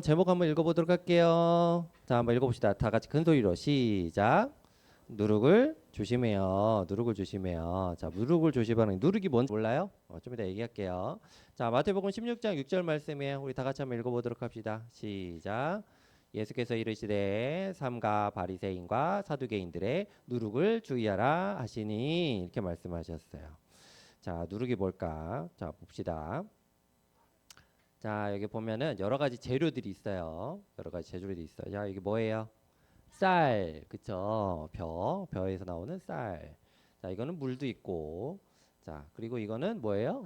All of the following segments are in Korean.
제목 한번 읽어보도록 할게요. 자, 한번 읽어봅시다. 다 같이 큰 소리로 시작. 누룩을 조심해요. 누룩을 조심해요. 자, 누룩을 조심하는 누룩이 뭔지 몰라요? 좀 이따 얘기할게요. 자, 마태복음 16장 6절 말씀이에요. 우리 다 같이 한번 읽어보도록 합시다. 시작. 예수께서 이르시되 삼가 바리새인과 사두개인들의 누룩을 주의하라 하시니 이렇게 말씀하셨어요. 자, 누룩이 뭘까? 자, 봅시다. 자, 여기 보면은 여러 가지 재료들이 있어요. 여러 가지 재료들이 있어요. 자, 이게 뭐예요? 쌀, 그쵸? 벼에서 나오는 쌀. 자, 이거는 물도 있고. 자, 그리고 이거는 뭐예요?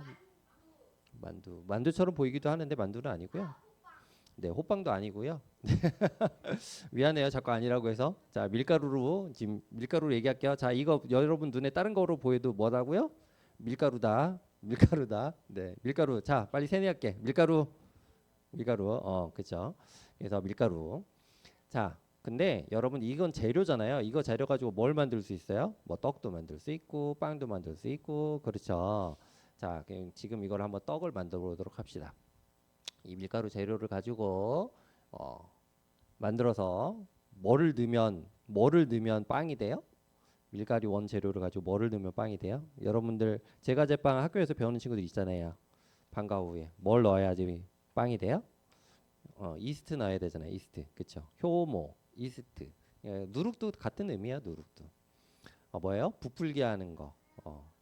만두. 만두처럼 보이기도 하는데 만두는 아니고요. 네, 호빵도 아니고요. 미안해요, 자꾸 아니라고 해서. 자, 밀가루로 지금 밀가루로 얘기할게요. 자, 이거 여러분 눈에 다른 거로 보여도 뭐라고요? 밀가루다. 밀가루다. 네, 밀가루. 자, 빨리 세뇌할게. 밀가루. 밀가루. 그렇죠. 그래서 밀가루. 자, 근데 여러분 이건 재료잖아요. 이거 재료 가지고 뭘 만들 수 있어요? 뭐 떡도 만들 수 있고 빵도 만들 수 있고 그렇죠. 자, 지금 이걸 한번 떡을 만들어 보도록 합시다. 이 밀가루 재료를 가지고 만들어서 뭐를 넣으면 빵이 돼요? 밀가루 원재료를 가지고 뭐를 넣으면 빵이 돼요? 여러분들 제과제빵 학교에서 배우는 친구들 있잖아요. 방과 후에 뭘 넣어야지 빵이 돼요? 이스트 넣어야 되잖아요. 이스트, 그렇죠? 효모, 이스트. 예, 누룩도 같은 의미야. 누룩도. 뭐예요? 부풀게 하는 거,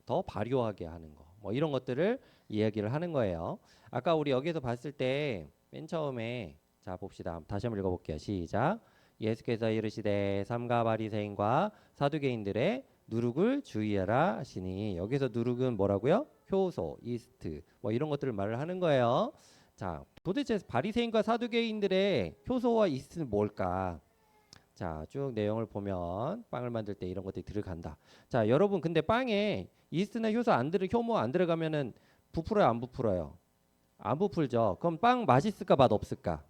더 발효하게 하는 거, 뭐 이런 것들을 이야기를 하는 거예요. 아까 우리 여기서 봤을 때 맨 처음에 자 봅시다. 다시 한번 읽어볼게요. 시작. 예수께서 이르시되 삼가 바리새인과 사두개인들의 누룩을 주의하라 하시니 여기서 누룩은 뭐라고요? 효소, 이스트 뭐 이런 것들을 말을 하는 거예요. 자, 도대체 바리새인과 사두개인들의 효소와 이스트는 뭘까? 자, 쭉 내용을 보면 빵을 만들 때 이런 것들이 들어간다. 자, 여러분 근데 빵에 이스트나 효모 안 들어가면은 부풀어요, 안 부풀어요? 안 부풀죠. 그럼 빵 맛있을까, 맛 없을까?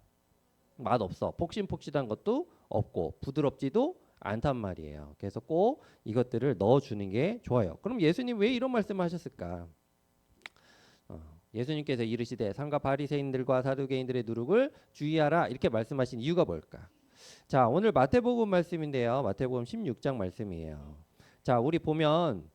맛 없어. 폭신폭신한 것도 없고 부드럽지도 않단 말이에요. 그래서 꼭 이것들을 넣어주는 게 좋아요. 그럼 예수님 왜 이런 말씀을 하셨을까? 예수님께서 이르시되 삼가 바리새인들과 사두개인들의 누룩을 주의하라 이렇게 말씀하신 이유가 뭘까? 자, 오늘 마태복음 말씀인데요. 마태복음 16장 말씀이에요. 자, 우리 보면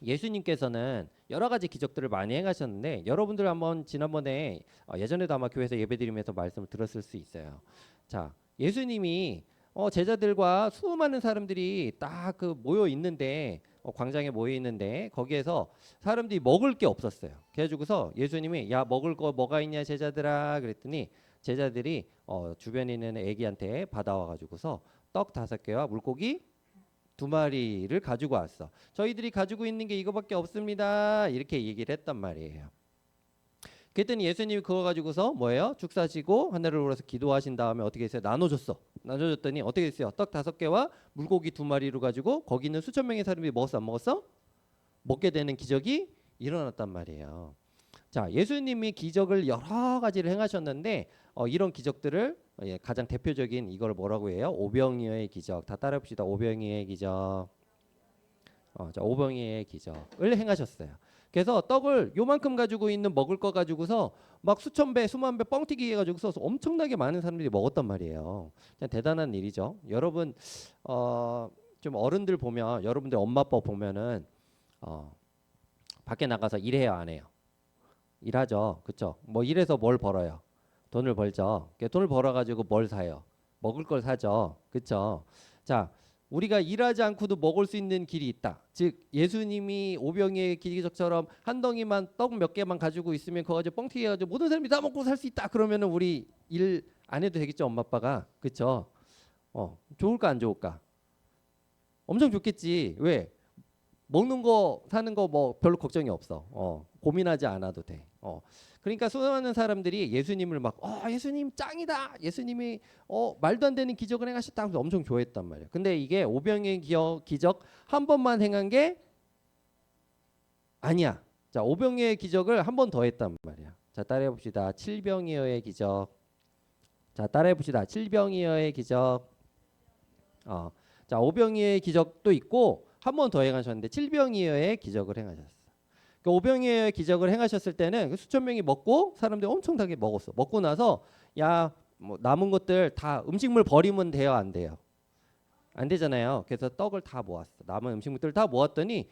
예수님께서는 여러 가지 기적들을 많이 행하셨는데 여러분들 한번 지난번에 예전에도 아마 교회에서 예배드리면서 말씀을 들었을 수 있어요. 자, 예수님이 제자들과 수많은 사람들이 딱 그 모여 있는데 광장에 모여 있는데 거기에서 사람들이 먹을 게 없었어요. 그래가지고서 예수님이 야 먹을 거 뭐가 있냐 제자들아 그랬더니 제자들이 주변에 있는 애기한테 받아와 가지고서 떡 5개와 물고기 2마리를 가지고 왔어. 저희들이 가지고 있는 게 이거밖에 없습니다. 이렇게 얘기를 했단 말이에요. 그랬더니 예수님이 그거 가지고서 뭐예요? 죽 사시고 하늘을 우러서 기도하신 다음에 어떻게 했어요? 나눠줬어. 나눠줬더니 어떻게 됐어요? 떡 5개와 물고기 2마리를 가지고 거기 있는 수천 명의 사람들이 먹었어 안 먹었어? 먹게 되는 기적이 일어났단 말이에요. 자, 예수님이 기적을 여러 가지를 행하셨는데 이런 기적들을 가장 대표적인 이걸 뭐라고 해요? 오병이어의 기적. 다 따라해봅시다. 오병이어의 기적. 자, 오병이어의 기적을 행하셨어요. 그래서 떡을 요만큼 가지고 있는 먹을 거 가지고서 막 수천 배, 수만 배 뻥튀기 해가지고서 엄청나게 많은 사람들이 먹었단 말이에요. 그냥 대단한 일이죠. 여러분 좀 어른들 보면 여러분들 엄마 아빠 보면은 밖에 나가서 일해요, 안 해요? 일하죠. 그쵸? 뭐 일해서 뭘 벌어요? 돈을 벌죠. 돈을 벌어가지고 뭘 사요? 먹을 걸 사죠. 그쵸? 자, 우리가 일하지 않고도 먹을 수 있는 길이 있다. 즉 예수님이 오병이의 기적처럼 한 덩이만 떡 몇 개만 가지고 있으면 그거 가지고 뻥튀기 해가지고 모든 사람이 다 먹고 살 수 있다. 그러면은 우리 일 안 해도 되겠죠, 엄마 아빠가. 그쵸? 좋을까 안 좋을까? 엄청 좋겠지. 왜? 먹는 거 사는 거 뭐 별로 걱정이 없어. 고민하지 않아도 돼. 그러니까 수많은 사람들이 예수님을 막 예수님 짱이다. 예수님이 말도 안 되는 기적을 행하셨다. 하면서 엄청 좋아했단 말이야. 근데 이게 오병이의 기적 한 번만 행한 게 아니야. 자, 오병이의 기적을 한 번 더 했단 말이야. 자, 따라해 봅시다. 칠병이어의 기적. 자, 따라해 봅시다. 칠병이어의 기적. 자, 오병이어의 기적도 있고 한 번 더 행하셨는데 칠병이어의 기적을 행하셨어. 그러니까 오병이어의 기적을 행하셨을 때는 수천 명이 먹고 사람들이 엄청나게 먹었어. 먹고 나서 야 뭐 남은 것들 다 음식물 버리면 돼요, 안 돼요? 안 되잖아요. 그래서 떡을 다 모았어. 남은 음식물들 다 모았더니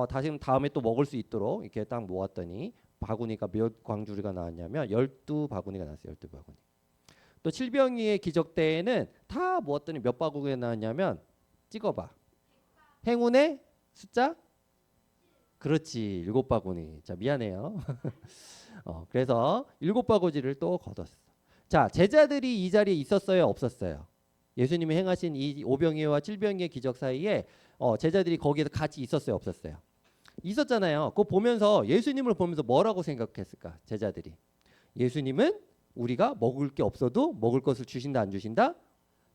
다시 다음에 또 먹을 수 있도록 이렇게 딱 모았더니 바구니가 몇 광주리가 나왔냐면 12바구니가 나왔어요. 12바구니. 또 칠병이의 기적 때에는 다 모았더니 몇 바구니가 나왔냐면 찍어봐. 행운의 숫자? 그렇지. 7바구니. 자, 미안해요. 그래서 7바구니를 또 거뒀어. 자, 제자들이 이 자리에 있었어요, 없었어요? 예수님이 행하신 이 오병이어와 칠병이의 기적 사이에 제자들이 거기에서 같이 있었어요, 없었어요? 있었잖아요. 그거 보면서 예수님을 보면서 뭐라고 생각했을까? 제자들이. 예수님은 우리가 먹을 게 없어도 먹을 것을 주신다, 안 주신다?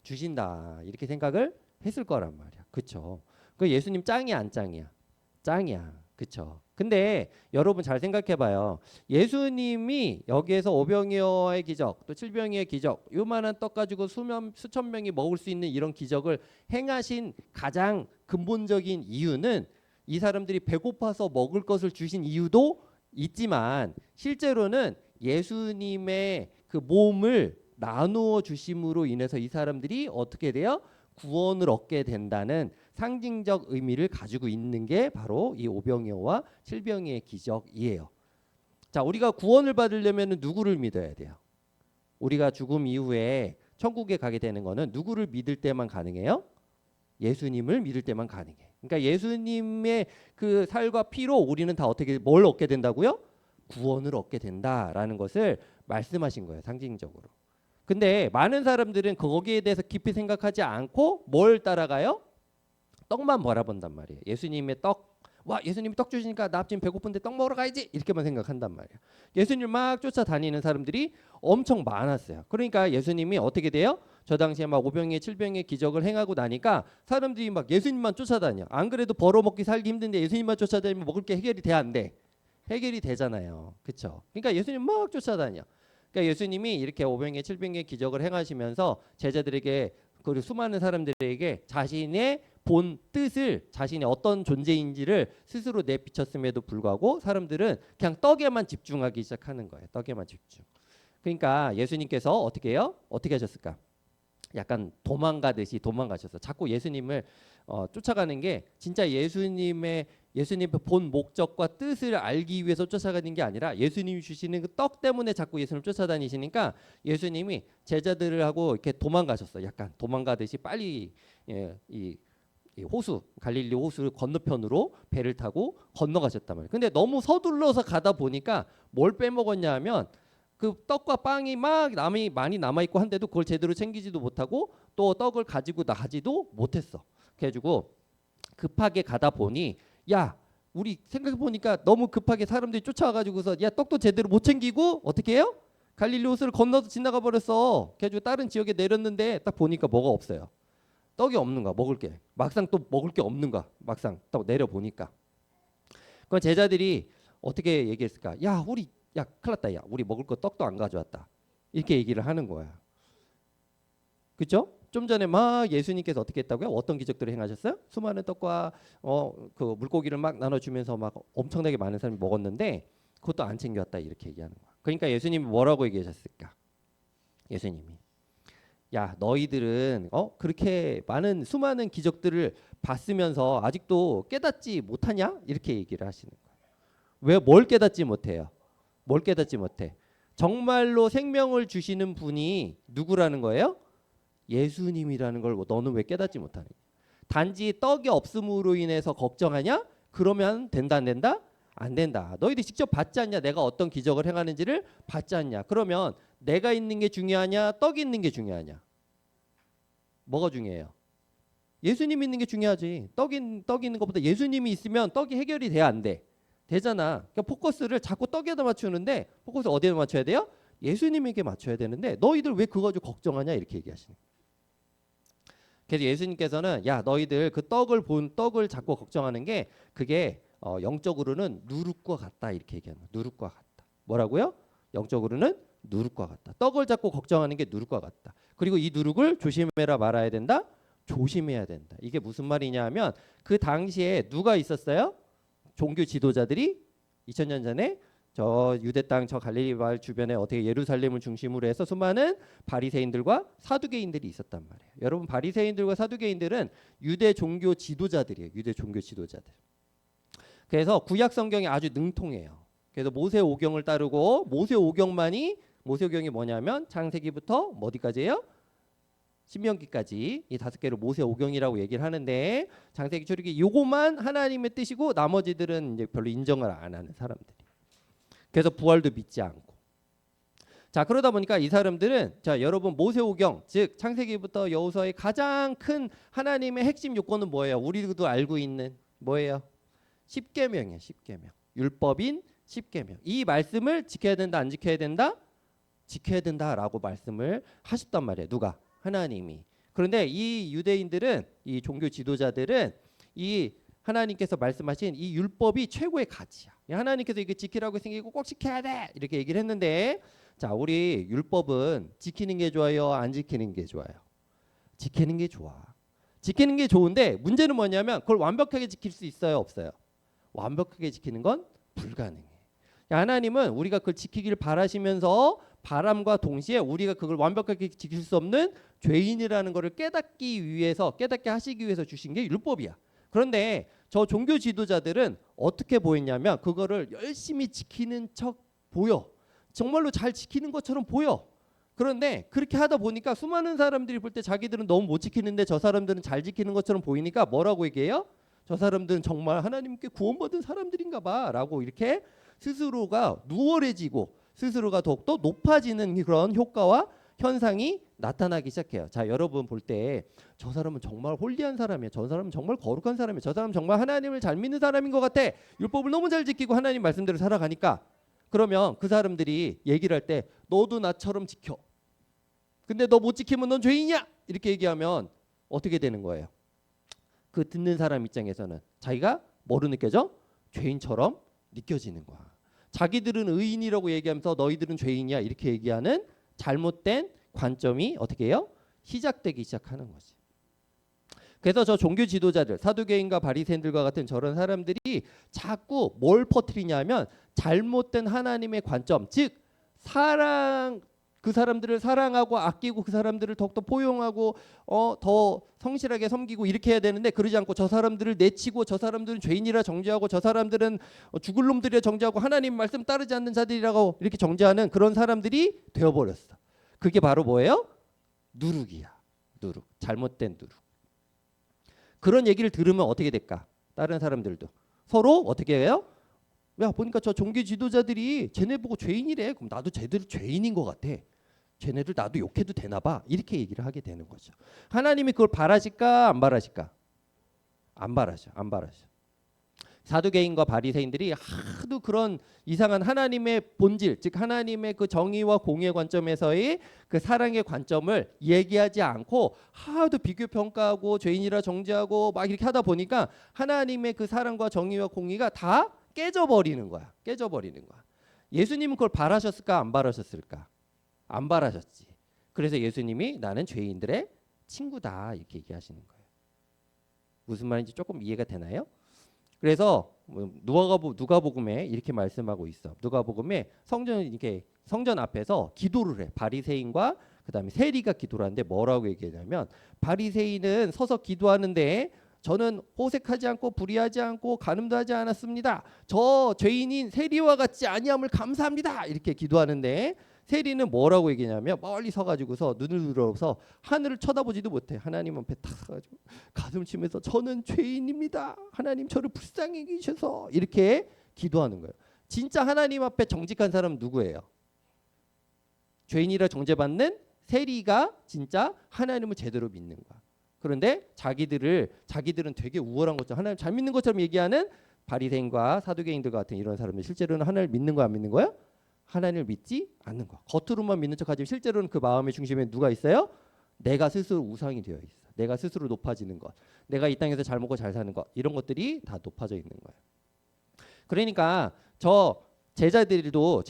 주신다. 이렇게 생각을 했을 거란 말이야. 그렇죠? 그 예수님 짱이야, 안 짱이야? 짱이야. 그렇죠? 근데 여러분 잘 생각해 봐요. 예수님이 여기에서 오병이어의 기적, 또 칠병이의 기적, 요만한 떡 가지고 수천 명이 먹을 수 있는 이런 기적을 행하신 가장 근본적인 이유는 이 사람들이 배고파서 먹을 것을 주신 이유도 있지만 실제로는 예수님의 그 몸을 나누어 주심으로 인해서 이 사람들이 어떻게 돼요? 구원을 얻게 된다는 상징적 의미를 가지고 있는 게 바로 이 오병이어와 칠병이의 기적이에요. 자, 우리가 구원을 받으려면 누구를 믿어야 돼요? 우리가 죽음 이후에 천국에 가게 되는 거는 누구를 믿을 때만 가능해요? 예수님을 믿을 때만 가능해. 그러니까 예수님의 그 살과 피로 우리는 다 어떻게 뭘 얻게 된다고요? 구원을 얻게 된다라는 것을 말씀하신 거예요, 상징적으로. 근데 많은 사람들은 거기에 대해서 깊이 생각하지 않고 뭘 따라가요? 떡만 바라본단 말이에요. 예수님의 떡, 와 예수님이 떡 주시니까 나 지금 배고픈데 떡 먹으러 가야지 이렇게만 생각한단 말이에요. 예수님 막 쫓아다니는 사람들이 엄청 많았어요. 그러니까 예수님이 어떻게 돼요? 저 당시에 막 오병이의 칠병의 기적을 행하고 나니까 사람들이 막 예수님만 쫓아다녀. 안 그래도 벌어먹기 살기 힘든데 예수님만 쫓아다니면 먹을 게 해결이 돼, 안 돼? 해결이 되잖아요. 그렇죠? 그러니까 예수님 막 쫓아다녀. 그러니까 예수님이 이렇게 오병이의 칠병의 기적을 행하시면서 제자들에게 그리고 수많은 사람들에게 자신의 본 뜻을 자신이 어떤 존재인지를 스스로 내비쳤음에도 불구하고 사람들은 그냥 떡에만 집중하기 시작하는 거예요. 떡에만 집중. 그러니까 예수님께서 어떻게 해요? 어떻게 하셨을까? 약간 도망가듯이 도망가셨어. 자꾸 예수님을 쫓아가는 게 진짜 예수님의 본 목적과 뜻을 알기 위해서 쫓아가는 게 아니라 예수님이 주시는 그 떡 때문에 자꾸 예수님을 쫓아다니시니까 예수님이 제자들을 하고 이렇게 도망가셨어. 약간 도망가듯이 빨리 이 호수 갈릴리 호수 건너편으로 배를 타고 건너가셨단 말이에요. 근데 너무 서둘러서 가다 보니까 뭘 빼먹었냐 하면 그 떡과 빵이 막 많이 남아 있고 한데도 그걸 제대로 챙기지도 못하고 또 떡을 가지고 나가지도 못했어. 그래가지고 급하게 가다 보니 야 우리 생각해 보니까 너무 급하게 사람들이 쫓아와가지고서 야 떡도 제대로 못 챙기고 어떻게 해요? 갈릴리 호수를 건너서 지나가 버렸어. 그래가지고 다른 지역에 내렸는데 딱 보니까 뭐가 없어요. 떡이 없는 거야. 먹을 게. 막상 또 먹을 게 없는 거야. 막상 또 내려 보니까. 그럼 제자들이 어떻게 얘기했을까? 야 우리 야 큰일 났다. 야 우리 먹을 거 떡도 안 가져왔다. 이렇게 얘기를 하는 거야. 그렇죠? 좀 전에 막 예수님께서 어떻게 했다고요? 어떤 기적들을 행하셨어요? 수많은 떡과 그 물고기를 막 나눠주면서 막 엄청나게 많은 사람이 먹었는데 그것도 안 챙겨왔다 이렇게 얘기하는 거야. 그러니까 예수님이 뭐라고 얘기하셨을까? 예수님이 야 너희들은 그렇게 수많은 기적들을 봤으면서 아직도 깨닫지 못하냐? 이렇게 얘기를 하시는 거예요. 왜 뭘 깨닫지 못해요? 뭘 깨닫지 못해? 정말로 생명을 주시는 분이 누구라는 거예요? 예수님이라는 걸 너는 왜 깨닫지 못하냐? 단지 떡이 없음으로 인해서 걱정하냐? 그러면 된다 안 된다? 안 된다. 너희들이 직접 봤지 않냐? 내가 어떤 기적을 행하는지를 봤지 않냐? 그러면 내가 있는 게 중요하냐? 떡이 있는 게 중요하냐? 뭐가 중요해요? 예수님 있는 게 중요하지. 떡이 있는 것보다 예수님이 있으면 떡이 해결이 돼야 안 돼? 되잖아. 그러니까 포커스를 자꾸 떡에다 맞추는데 포커스 어디에 맞춰야 돼요? 예수님에게 맞춰야 되는데 너희들 왜 그거 가지고 걱정하냐 이렇게 얘기하시는 거예요. 그래서 예수님께서는 야 너희들 그 떡을 자꾸 걱정하는 게 그게 영적으로는 누룩과 같다 이렇게 얘기하는 거예요. 누룩과 같다. 뭐라고요? 영적으로는 누룩과 같다. 떡을 자꾸 걱정하는 게 누룩과 같다. 그리고 이 누룩을 조심해라 말아야 된다. 조심해야 된다. 이게 무슨 말이냐 하면 그 당시에 누가 있었어요? 종교 지도자들이 2000년 전에 저 유대 땅 저 갈릴리 마을 주변에 어떻게 예루살렘을 중심으로 해서 수많은 바리새인들과 사두개인들이 있었단 말이에요. 여러분 바리새인들과 사두개인들은 유대 종교 지도자들이에요. 유대 종교 지도자들. 그래서 구약 성경이 아주 능통해요. 그래서 모세오경을 따르고 모세오경이 뭐냐면 창세기부터 어디까지예요? 신명기까지 이 5개를 모세오경이라고 얘기를 하는데 창세기 출애굽기 요거만 하나님의 뜻이고 나머지들은 이제 별로 인정을 안 하는 사람들이. 그래서 부활도 믿지 않고. 자, 그러다 보니까 이 사람들은 자, 여러분 모세오경 즉 창세기부터 여호수아의 가장 큰 하나님의 핵심 요건은 뭐예요? 우리도 알고 있는 뭐예요? 십계명이에요. 십계명. 율법인 십계명. 이 말씀을 지켜야 된다, 안 지켜야 된다? 지켜야 된다라고 말씀을 하셨단 말이에요. 누가? 하나님이. 그런데 이 유대인들은 이 종교 지도자들은 이 하나님께서 말씀하신 이 율법이 최고의 가치야. 하나님께서 이거 지키라고 생기고 꼭 지켜야 돼 이렇게 얘기를 했는데 자 우리 율법은 지키는 게 좋아요? 안 지키는 게 좋아요? 지키는 게 좋아. 지키는 게 좋은데 문제는 뭐냐면 그걸 완벽하게 지킬 수 있어요? 없어요? 완벽하게 지키는 건 불가능해. 하나님은 우리가 그걸 지키기를 바라시면서 바람과 동시에 우리가 그걸 완벽하게 지킬 수 없는 죄인이라는 것을 깨닫게 하시기 위해서 주신 게 율법이야. 그런데 저 종교 지도자들은 어떻게 보였냐면 그거를 열심히 지키는 척 보여. 정말로 잘 지키는 것처럼 보여. 그런데 그렇게 하다 보니까 수많은 사람들이 볼 때 자기들은 너무 못 지키는데 저 사람들은 잘 지키는 것처럼 보이니까 뭐라고 얘기해요? 저 사람들은 정말 하나님께 구원받은 사람들인가 봐 라고 이렇게 스스로가 누월해지고 스스로가 더욱더 높아지는 그런 효과와 현상이 나타나기 시작해요. 자, 여러분 볼 때 저 사람은 정말 홀리한 사람이야. 저 사람은 정말 거룩한 사람이야. 저 사람은 정말 하나님을 잘 믿는 사람인 것 같아. 율법을 너무 잘 지키고 하나님 말씀대로 살아가니까 그러면 그 사람들이 얘기를 할 때 너도 나처럼 지켜. 근데 너 못 지키면 넌 죄인이야. 이렇게 얘기하면 어떻게 되는 거예요? 그 듣는 사람 입장에서는 자기가 뭐로 느껴져? 죄인처럼 느껴지는 거야. 자기들은 의인이라고 얘기하면서 너희들은 죄인이야 이렇게 얘기하는 잘못된 관점이 어떻게 해요? 시작되기 시작하는 거지. 그래서 저 종교 지도자들 사두개인과 바리새인들과 같은 저런 사람들이 자꾸 뭘 퍼뜨리냐면 잘못된 하나님의 관점 즉 사랑 그 사람들을 사랑하고 아끼고 그 사람들을 더욱더 포용하고 더 성실하게 섬기고 이렇게 해야 되는데 그러지 않고 저 사람들을 내치고 저 사람들은 죄인이라 정죄하고 저 사람들은 죽을 놈들이라 정죄하고 하나님 말씀 따르지 않는 자들이라고 이렇게 정죄하는 그런 사람들이 되어버렸어. 그게 바로 뭐예요? 누룩이야. 누룩. 잘못된 누룩. 그런 얘기를 들으면 어떻게 될까? 다른 사람들도 서로 어떻게 해요? 야 보니까 저 종교 지도자들이 쟤네 보고 죄인이래. 그럼 나도 쟤들 죄인인 것 같아. 쟤네들 나도 욕해도 되나 봐. 이렇게 얘기를 하게 되는 거죠. 하나님이 그걸 바라실까 안 바라실까? 안 바라죠. 안 바라죠. 사두개인과 바리새인들이 하도 그런 이상한 하나님의 본질 즉 하나님의 그 정의와 공의 관점에서의 그 사랑의 관점을 얘기하지 않고 하도 비교 평가하고 죄인이라 정죄하고 막 이렇게 하다 보니까 하나님의 그 사랑과 정의와 공의가 다 깨져버리는 거야. 깨져버리는 거야. 예수님은 그걸 바라셨을까 안 바라셨을까? 안 바라셨지. 그래서 예수님이 나는 죄인들의 친구다 이렇게 얘기하시는 거예요. 무슨 말인지 조금 이해가 되나요? 그래서 누가복음에 이렇게 말씀하고 있어. 누가복음에 성전 앞에서 기도를 해. 바리새인과 그다음에 세리가 기도를 하는데 뭐라고 얘기하냐면 바리새인은 서서 기도하는데 저는 호색하지 않고 불의하지 않고 간음도 하지 않았습니다. 저 죄인인 세리와 같지 아니함을 감사합니다. 이렇게 기도하는데 세리는 뭐라고 얘기냐면 멀리 서가지고서 눈을 들어서 하늘을 쳐다보지도 못해. 하나님 앞에 탁 서가지고 가슴 치면서 저는 죄인입니다. 하나님 저를 불쌍히 여기셔서 이렇게 기도하는 거예요. 진짜 하나님 앞에 정직한 사람은 누구예요? 죄인이라 정죄받는 세리가 진짜 하나님을 제대로 믿는 거야. 그런데 자기들은 되게 우월한 것처럼 하나님 잘 믿는 것처럼 얘기하는 바리새인과 사두개인들 같은 이런 사람들 실제로는 하나님을 믿는 거야 안 믿는 거야? 하나님을 믿지 않는 거야. 겉으로만 믿는 척하지만 실제로는 그 마음의 중심에 누가 있어요? 내가 스스로 우상이 되어 있어. 내가 스스로 높아지는 것. 내가 이 땅에서 잘 먹고 잘 사는 것. 이런 것들이 다 높아져 있는 거예요. 그러니까 저 제자들도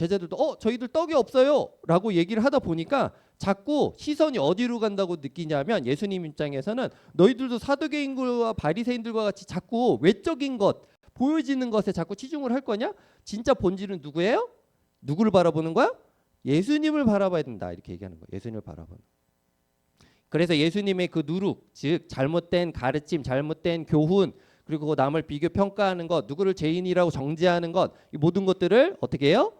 저희들 떡이 없어요 라고 얘기를 하다 보니까 자꾸 시선이 어디로 간다고 느끼냐면 예수님 입장에서는 너희들도 사두개인과 바리새인들과 같이 자꾸 외적인 것 보여지는 것에 자꾸 치중을 할 거냐? 진짜 본질은 누구예요? 누구를 바라보는 거야? 예수님을 바라봐야 된다. 이렇게 얘기하는 거예요. 예수님을 바라보는. 그래서 예수님의 그 누룩, 즉 잘못된 가르침, 잘못된 교훈, 그리고 남을 비교 평가하는 것, 누구를 죄인이라고 정죄하는 것, 이 모든 것들을 어떻게 해요?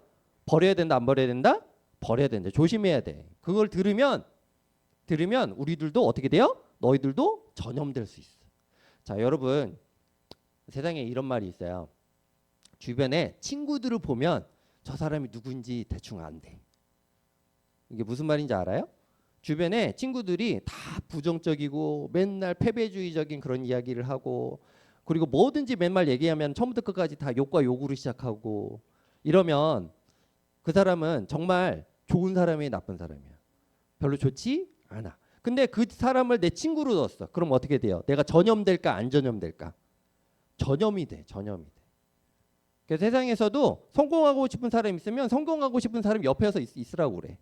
버려야 된다, 안 버려야 된다? 버려야 된다. 조심해야 돼. 그걸 들으면 우리들도 어떻게 돼요? 너희들도 전염될 수 있어. 자, 여러분, 세상에 이런 말이 있어요. 주변에 친구들을 보면 저 사람이 누구인지 대충 안 돼. 이게 무슨 말인지 알아요? 주변에 친구들이 다 부정적이고 맨날 패배주의적인 그런 이야기를 하고, 그리고 뭐든지 맨날 얘기하면 처음부터 끝까지 다 욕과 욕으로 시작하고, 이러면 그 사람은 정말 좋은 사람이 나쁜 사람이야. 별로 좋지 않아. 근데 그 사람을 내 친구로 넣었어. 그럼 어떻게 돼요? 내가 전염될까 안 전염될까? 전염이 돼. 전염이 돼. 그래서 세상에서도 성공하고 싶은 사람이 있으면 성공하고 싶은 사람이 옆에서 있으라고 그래.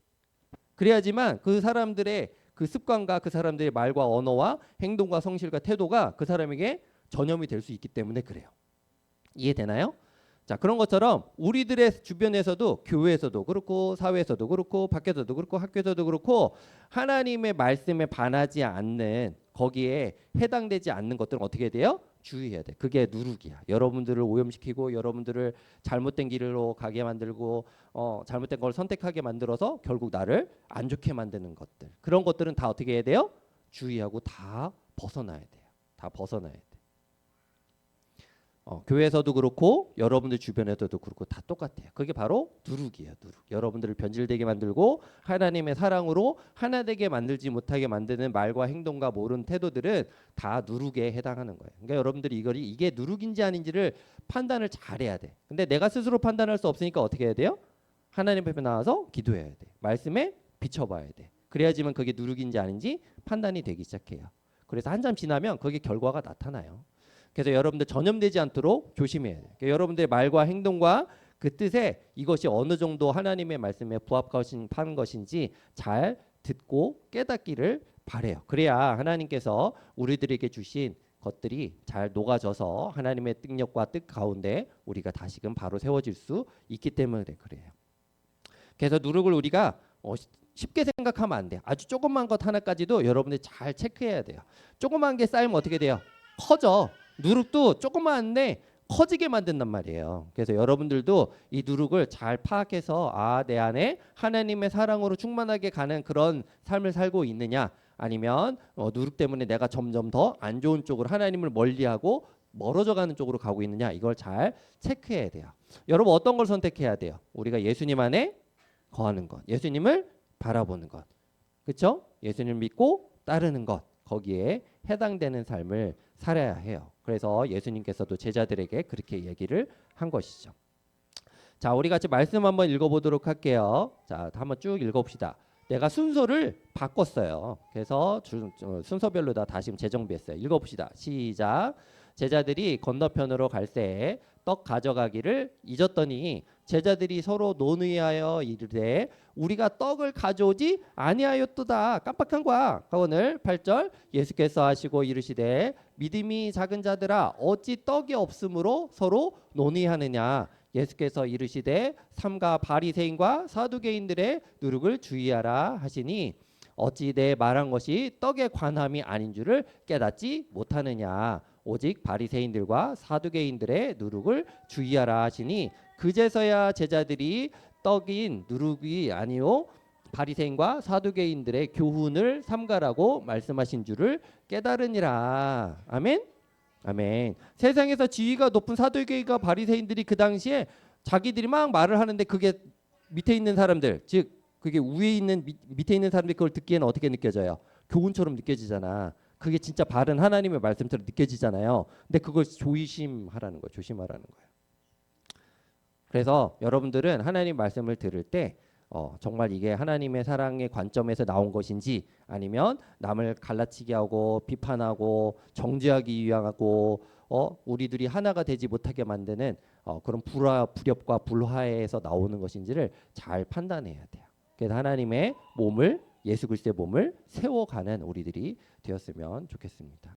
그래야지만 그 사람들의 그 습관과 그 사람들의 말과 언어와 행동과 성실과 태도가 그 사람에게 전염이 될 수 있기 때문에 그래요. 이해되나요? 자, 그런 것처럼 우리들의 주변에서도, 교회에서도 그렇고 사회에서도 그렇고 밖에서도 그렇고 학교에서도 그렇고, 하나님의 말씀에 반하지 않는, 거기에 해당되지 않는 것들은 어떻게 돼요? 주의해야 돼. 그게 누룩이야. 여러분들을 오염시키고 여러분들을 잘못된 길로 가게 만들고 잘못된 걸 선택하게 만들어서 결국 나를 안 좋게 만드는 것들. 그런 것들은 다 어떻게 해야 돼요? 주의하고 다 벗어나야 돼요. 다 벗어나야 돼. 교회에서도 그렇고 여러분들 주변에서도 그렇고 다 똑같아요. 그게 바로 누룩이에요. 누룩. 여러분들을 변질되게 만들고 하나님의 사랑으로 하나 되게 만들지 못하게 만드는 말과 행동과 모든 태도들은 다 누룩에 해당하는 거예요. 그러니까 여러분들이 이게 누룩인지 아닌지를 판단을 잘해야 돼. 근데 내가 스스로 판단할 수 없으니까 어떻게 해야 돼요? 하나님 앞에 나와서 기도해야 돼. 말씀에 비춰봐야 돼. 그래야지만 그게 누룩인지 아닌지 판단이 되기 시작해요. 그래서 한참 지나면 그게 결과가 나타나요. 그래서 여러분들 전염되지 않도록 조심해야 돼요. 그러니까 여러분들의 말과 행동과 그 뜻에 이것이 어느 정도 하나님의 말씀에 부합하는 것인지 잘 듣고 깨닫기를 바래요. 그래야 하나님께서 우리들에게 주신 것들이 잘 녹아져서 하나님의 능력과 뜻 가운데 우리가 다시금 바로 세워질 수 있기 때문에 그래요. 그래서 누룩을 우리가 쉽게 생각하면 안 돼요. 아주 조그만 것 하나까지도 여러분들이 잘 체크해야 돼요. 조그만 게 쌓이면 어떻게 돼요? 커져. 누룩도 조그마한데 커지게 만든단 말이에요. 그래서 여러분들도 이 누룩을 잘 파악해서 내 안에 하나님의 사랑으로 충만하게 가는 그런 삶을 살고 있느냐, 아니면 누룩 때문에 내가 점점 더 안 좋은 쪽으로 하나님을 멀리하고 멀어져 가는 쪽으로 가고 있느냐, 이걸 잘 체크해야 돼요. 여러분 어떤 걸 선택해야 돼요? 우리가 예수님 안에 거하는 것, 예수님을 바라보는 것, 그렇죠? 예수님을 믿고 따르는 것, 거기에 해당되는 삶을 살아야 해요. 그래서 예수님께서도 제자들에게 그렇게 얘기를 한 것이죠. 자, 우리 같이 말씀 한번 읽어보도록 할게요. 자, 한번 쭉 읽어봅시다. 내가 순서를 바꿨어요. 그래서 순서별로 다 다시 재정비했어요. 읽어봅시다. 시작. 제자들이 건너편으로 갈새 떡 가져가기를 잊었더니 제자들이 서로 논의하여 이르되 우리가 떡을 가져오지 아니하였도다. 깜빡한 거야. 오늘 8절 예수께서 하시고 이르시되 믿음이 작은 자들아 어찌 떡이 없으므로 서로 논의하느냐. 예수께서 이르시되 삼가 바리새인과 사두개인들의 누룩을 주의하라 하시니 어찌 내 말한 것이 떡에 관함이 아닌 줄을 깨닫지 못하느냐. 오직 바리새인들과 사두개인들의 누룩을 주의하라 하시니 그제서야 제자들이 떡인 누룩이 아니요 바리새인과 사두개인들의 교훈을 삼가라고 말씀하신 줄을 깨달으니라. 아멘. 아멘. 세상에서 지위가 높은 사두개인과 바리새인들이 그 당시에 자기들이 막 말을 하는데 그게 밑에 있는 사람들, 즉 그게 위에 있는 밑에 있는 사람들이 그걸 듣기에는 어떻게 느껴져요? 교훈처럼 느껴지잖아. 그게 진짜 바른 하나님의 말씀처럼 느껴지잖아요. 근데 그걸 조심하라는 거예요. 조심하라는 거예요. 그래서 여러분들은 하나님 말씀을 들을 때 정말 이게 하나님의 사랑의 관점에서 나온 것인지, 아니면 남을 갈라치게 하고 비판하고 정죄하기 위하고 우리들이 하나가 되지 못하게 만드는 그런 불협과 불화에서 나오는 것인지를 잘 판단해야 돼요. 그래서 하나님의 몸을, 예수 그리스도의 몸을 세워가는 우리들이 되었으면 좋겠습니다.